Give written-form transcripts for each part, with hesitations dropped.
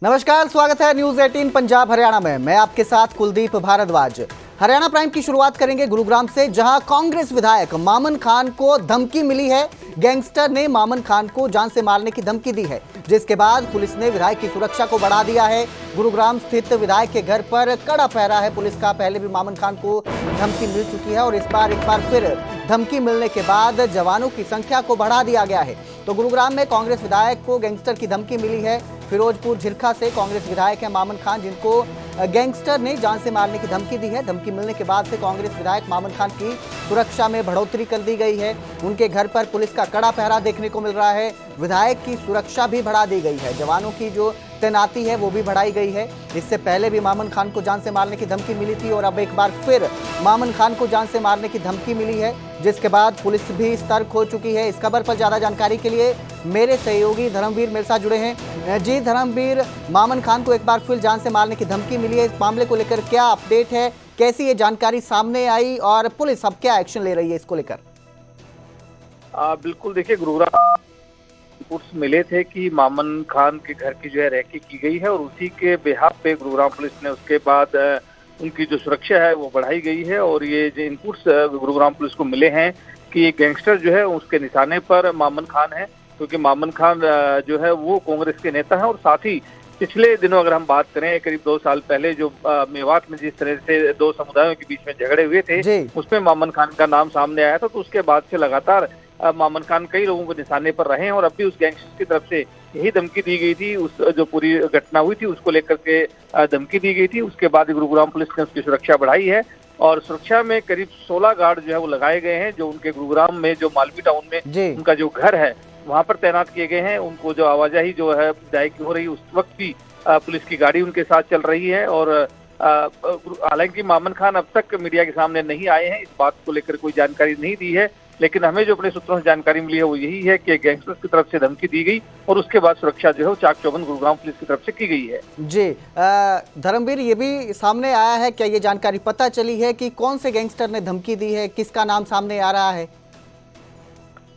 नमस्कार, स्वागत है न्यूज 18 पंजाब हरियाणा में। मैं आपके साथ कुलदीप भारद्वाज। हरियाणा प्राइम की शुरुआत करेंगे गुरुग्राम से, जहां कांग्रेस विधायक मामन खान को धमकी मिली है। गैंगस्टर ने मामन खान को जान से मारने की धमकी दी है, जिसके बाद पुलिस ने विधायक की सुरक्षा को बढ़ा दिया है। गुरुग्राम स्थित विधायक के घर पर कड़ा पहरा है पुलिस का। पहले भी मामन खान को धमकी मिल चुकी है और इस बार एक बार फिर धमकी मिलने के बाद जवानों की संख्या को बढ़ा दिया गया है। तो गुरुग्राम में कांग्रेस विधायक को गैंगस्टर की धमकी मिली है। फिरोजपुर झिरखा से कांग्रेस विधायक है मामन खान, जिनको गैंगस्टर ने जान से मारने की धमकी दी है। धमकी मिलने के बाद से कांग्रेस विधायक मामन खान की सुरक्षा में बढ़ोतरी कर दी गई है। उनके घर पर पुलिस का कड़ा पहरा देखने को मिल रहा है। विधायक की सुरक्षा भी बढ़ा दी गई है। जवानों की जो तैनाती है वो भी बढ़ाई गई है। इससे पहले भी मामन खान को जान से मारने की धमकी मिली थी और अब एक बार फिर मामन खान को जान से मारने की धमकी मिली है, जिसके बाद पुलिस भी सतर्क हो चुकी है। इस खबर पर ज्यादा जानकारी के लिए मेरे सहयोगी धर्मवीर मेरे साथ जुड़े हैं। जी धर्मवीर, मामन खान को एक बार फिर जान से मारने की धमकी मिली है, इस मामले को लेकर क्या अपडेट है, कैसी ये जानकारी सामने आई और पुलिस अब क्या एक्शन ले रही है इसको लेकर? बिल्कुल, देखिए, गुरुग्राम रिपोर्ट्स मिले थे कि मामन खान के घर की जो है रेकी की गई है और उसी के बेहाफ पे गुरुग्राम पुलिस ने उसके बाद उनकी जो सुरक्षा है वो बढ़ाई गई है। और ये जो इनपुट्स गुरुग्राम पुलिस को मिले हैं कि एक गैंगस्टर जो है उसके निशाने पर मामन खान है, क्योंकि मामन खान जो है वो कांग्रेस के नेता हैं। और साथ ही पिछले दिनों अगर हम बात करें, करीब 2 साल पहले जो मेवात में जिस तरह से 2 समुदायों के बीच में झगड़े हुए थे, उसमें मामन खान का नाम सामने आया था। तो उसके बाद से लगातार मामन खान कई लोगों को निशाने पर रहे हैं और अब भी उस गैंगस्टर की तरफ से यही धमकी दी गई थी। उस जो पूरी घटना हुई थी उसको लेकर के धमकी दी गई थी। उसके बाद गुरुग्राम पुलिस ने उसकी सुरक्षा बढ़ाई है और सुरक्षा में करीब 16 गार्ड जो है वो लगाए गए हैं, जो उनके गुरुग्राम में जो मालवी टाउन में उनका जो घर है वहां पर तैनात किए गए हैं। उनको जो आवाजाही जो है विधायक की हो रही है, उस वक्त भी पुलिस की गाड़ी उनके साथ चल रही है। और हालांकि मामन खान अब तक मीडिया के सामने नहीं आए हैं, इस बात को लेकर कोई जानकारी नहीं दी है, लेकिन हमें जो अपने सूत्रों से जानकारी मिली है वो यही है कि गैंगस्टर्स की तरफ से धमकी दी गई और उसके बाद सुरक्षा जो है वो चाक चौबंद गुरुग्राम पुलिस की तरफ से की गई है। जी धर्मवीर, ये भी सामने आया है, क्या ये जानकारी पता चली है कि कौन से गैंगस्टर ने धमकी दी है, किसका नाम सामने आ रहा है?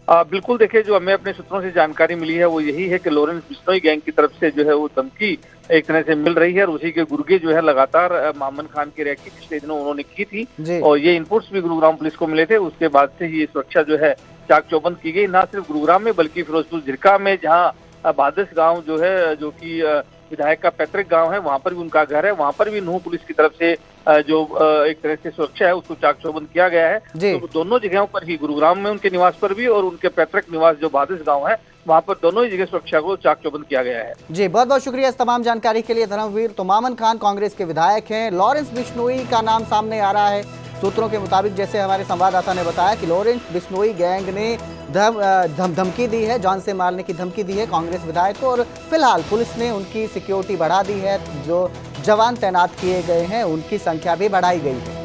बिल्कुल, देखिए, जो हमें अपने सूत्रों से जानकारी मिली है वो यही है कि लॉरेंस बिश्नोई गैंग की तरफ से जो है वो धमकी एक तरह से मिल रही है और उसी के गुर्गे जो है लगातार मामन खान की रैकी पिछले दिनों उन्होंने की थी और ये इनपुट्स भी गुरुग्राम पुलिस को मिले थे। उसके बाद से ही ये सुरक्षा जो है चाक चौबंद की गई, ना सिर्फ गुरुग्राम में बल्कि फिरोजपुर झिरका में, जहाँ बादस गांव जो है, जो कि विधायक का पैतृक गांव है, वहां पर भी उनका घर है, वहां पर भी नूह पुलिस की तरफ से जो एक तरह से सुरक्षा है उसको चाक चौबंद किया गया है। तो दोनों जगहों पर ही, गुरुग्राम में उनके निवास पर भी और उनके पैतृक निवास जो बादस गांव है वहां पर, दोनों ही जगह सुरक्षा को चाक चौबंद किया गया है। जी, बहुत बहुत शुक्रिया इस तमाम जानकारी के लिए धर्मवीर। तो मामन खान कांग्रेस के विधायक हैं, लॉरेंस बिश्नोई का नाम सामने आ रहा है। सूत्रों के मुताबिक, जैसे हमारे संवाददाता ने बताया, कि लॉरेंस बिश्नोई गैंग ने धमकी दी है, जान से मारने की धमकी दी है कांग्रेस विधायक को और फिलहाल पुलिस ने उनकी सिक्योरिटी बढ़ा दी है। जो जवान तैनात किए गए हैं उनकी संख्या भी बढ़ाई गई है।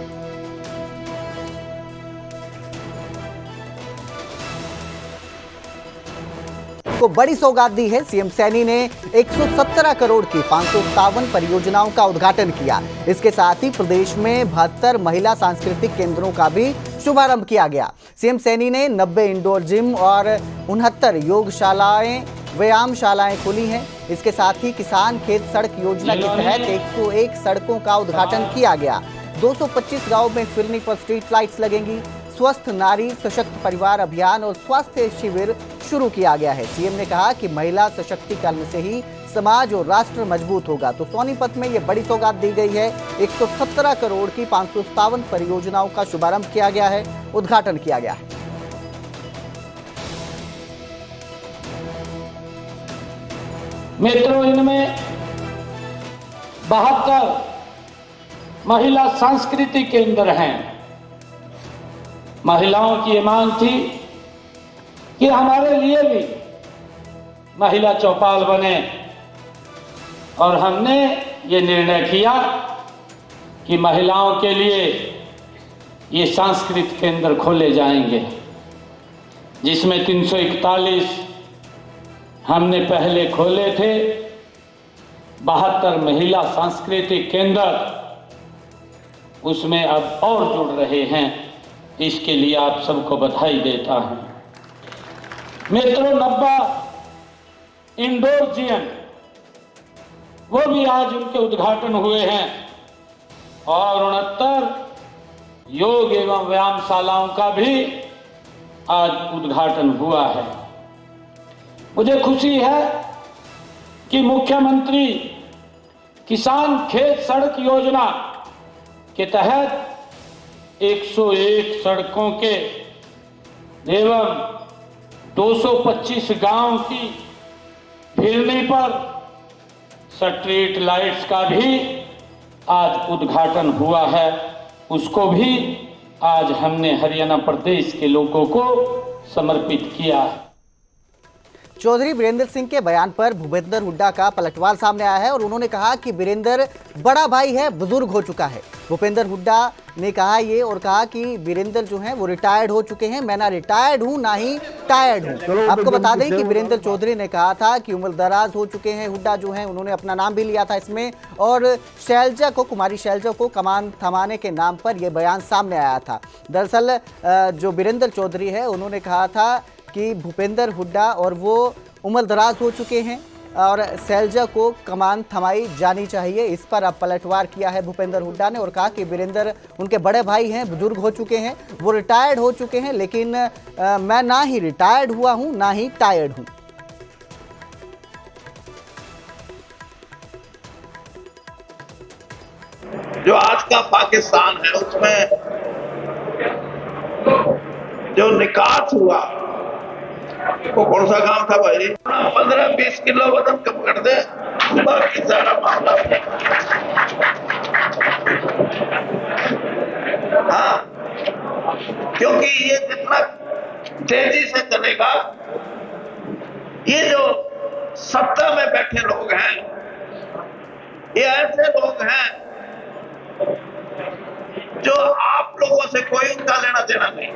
को बड़ी सौगात दी है। सीएम सैनी ने 117 करोड़ की 557 परियोजनाओं का उद्घाटन किया। इसके साथ ही प्रदेश में 72 महिला सांस्कृतिक केंद्रों का भी शुभारंभ किया गया। सीएम सैनी ने 90 इंडोर जिम और 69 योगशालाएं, व्यायामशालाएं खोली हैं। इसके साथ ही किसान खेत सड़क योजना के तहत 101 सड़कों का उद्घाटन किया गया। 225 गाँव में फिरनी पर स्ट्रीट लाइट्स लगेंगी। स्वस्थ नारी सशक्त परिवार अभियान और स्वास्थ्य शिविर शुरू किया गया है। सीएम ने कहा कि महिला सशक्तिकरण से ही समाज और राष्ट्र मजबूत होगा। तो सोनीपत में ये बड़ी सौगात दी गई है। 117 करोड़ की 557 परियोजनाओं का शुभारंभ किया गया है, उद्घाटन किया गया है। मित्रों, इनमें 72 महिला सांस्कृतिक केंद्र हैं। महिलाओं की ये मांग थी कि हमारे लिए भी महिला चौपाल बने और हमने ये निर्णय किया कि महिलाओं के लिए ये सांस्कृतिक केंद्र खोले जाएंगे, जिसमें 341 हमने पहले खोले थे। 72 महिला सांस्कृतिक केंद्र उसमें अब और जुड़ रहे हैं। इसके लिए आप सबको बधाई देता हूं। मित्रों, 90 इंडोर जिम वो भी आज उनके उद्घाटन हुए हैं और 69 योग एवं व्यायामशालाओं का भी आज उद्घाटन हुआ है। मुझे खुशी है कि मुख्यमंत्री किसान खेत सड़क योजना के तहत 101 सड़कों के एवं 225 गांव की फिरनी पर स्ट्रीट लाइट्स का भी आज उद्घाटन हुआ है। उसको भी आज हमने हरियाणा प्रदेश के लोगों को समर्पित किया है। चौधरी बीरेंद्र सिंह के बयान पर भूपेंद्र हुड्डा का पलटवार सामने आया है और उन्होंने कहा कि बीरेंद्र बड़ा भाई है, बुजुर्ग हो चुका है। भूपेंद्र हुड्डा ने कहा ये और कहा कि बीरेंद्र जो है वो रिटायर्ड हो चुके हैं, मैं ना रिटायर्ड हूं ना ही टायर्ड हूं। आपको बता दें कि बीरेंद्र चौधरी ने कहा था कि उम्र दराज हो चुके हैं हुड्डा जो है, उन्होंने अपना नाम भी लिया था इसमें, और शैलजा को, कुमारी शैलजा को कमान थमाने के नाम पर यह बयान सामने आया था। दरअसल जो बीरेंद्र चौधरी है उन्होंने कहा था कि भूपेंद्र हुड्डा और वो उम्र दराज हो चुके हैं और शैलजा को कमान थमाई जानी चाहिए। इस पर अब पलटवार किया है भूपेंद्र हुड्डा ने और कहा कि बीरेंद्र उनके बड़े भाई हैं, बुजुर्ग हो चुके हैं, वो रिटायर्ड हो चुके हैं, लेकिन मैं ना ही रिटायर्ड हुआ हूं ना ही टायर्ड हूं। जो आज का पाकिस्तान है उसमें जो निकास हुआ वो कौन सा काम था भाई? 15-20 किलो वजन कम कर दे, बाकी सारा मामला। हाँ, क्योंकि ये जितना तेजी से चलेगा, ये जो सत्ता में बैठे लोग हैं, ये ऐसे लोग हैं जो आप लोगों से कोई उनका लेना देना नहीं।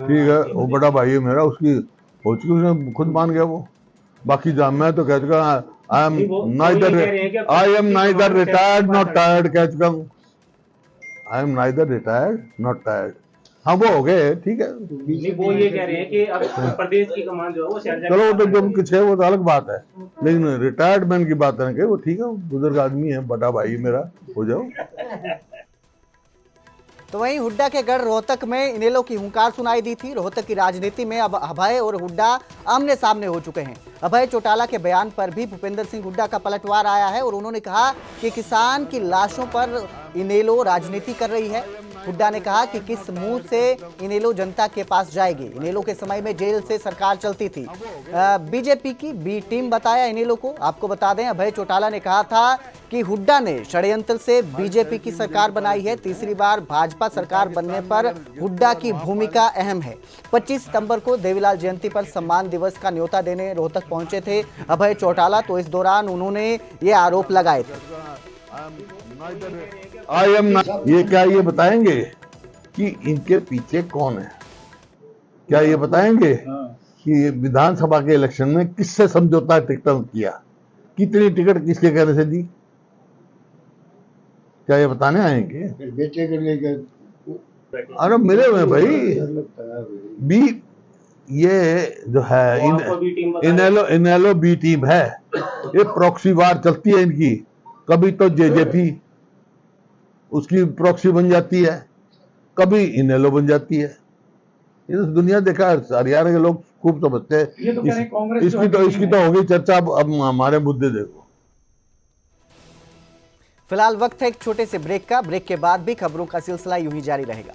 ठीक है, वो बड़ा भाई है मेरा, उसकी हो चुकी, उसने खुद मान गया वो। बाकी मैं तो कह चुका I am neither retired not tired, कह चुका हूँ। I am neither retired not tired. हाँ वो हो गए, ठीक है। वो ये कह रहे हैं कि अब प्रदेश की कमान जो है वो चलो तो जो कुछ है वो तो अलग बात है, लेकिन रिटायर्डमेंट की बात है वो ठीक है, बुजुर्ग आदमी है, बड़ा भाई मेरा, हो जाओ। तो वहीं हुड्डा के गढ़ रोहतक में इनेलो की हुंकार सुनाई दी थी। रोहतक की राजनीति में अब अभय और हुड्डा आमने सामने हो चुके हैं। अभय चौटाला के बयान पर भी भूपेंद्र सिंह हुड्डा का पलटवार आया है और उन्होंने कहा कि किसान की लाशों पर इनेलो राजनीति कर रही है। हुड्डा ने कहा कि किस मुंह से इनेलो जनता के पास जाएगी। इनेलो के समय में जेल से सरकार चलती थी। बीजेपी की बी टीम बताया इनेलो को। आपको बता दें, अभय चौटाला ने कहा था कि हुड्डा ने षड्यंत्र से बीजेपी की सरकार बनाई है। तीसरी बार भाजपा सरकार बनने पर हुड्डा की भूमिका अहम है। 25 सितंबर को देवीलाल जयंती पर सम्मान दिवस का न्योता देने रोहतक पहुंचे थे अभय चौटाला, तो इस दौरान उन्होंने ये आरोप लगाए थे। ये क्या ये बताएंगे कि इनके पीछे कौन है? क्या ये बताएंगे कि विधानसभा के इलेक्शन में किससे समझौता टिकट किया, कितनी टिकट किसके कहने से दी? क्या ये बताने आएंगे? बेचे के लिए अरे मिले हुए भाई बी, ये जो है इनेलो बी टीम है, ये प्रॉक्सी वार चलती है इनकी। कभी तो जेजेपी उसकी प्रॉक्सी बन जाती है, कभी इनेलो बन जाती है। ये तो दुनिया देखा, हरियाणा के लोग खूब समझते हैं। इसकी तो होगी चर्चा। अब हमारे मुद्दे देखो। फिलहाल वक्त है एक छोटे से ब्रेक का। ब्रेक के बाद भी खबरों का सिलसिला यूं ही जारी रहेगा।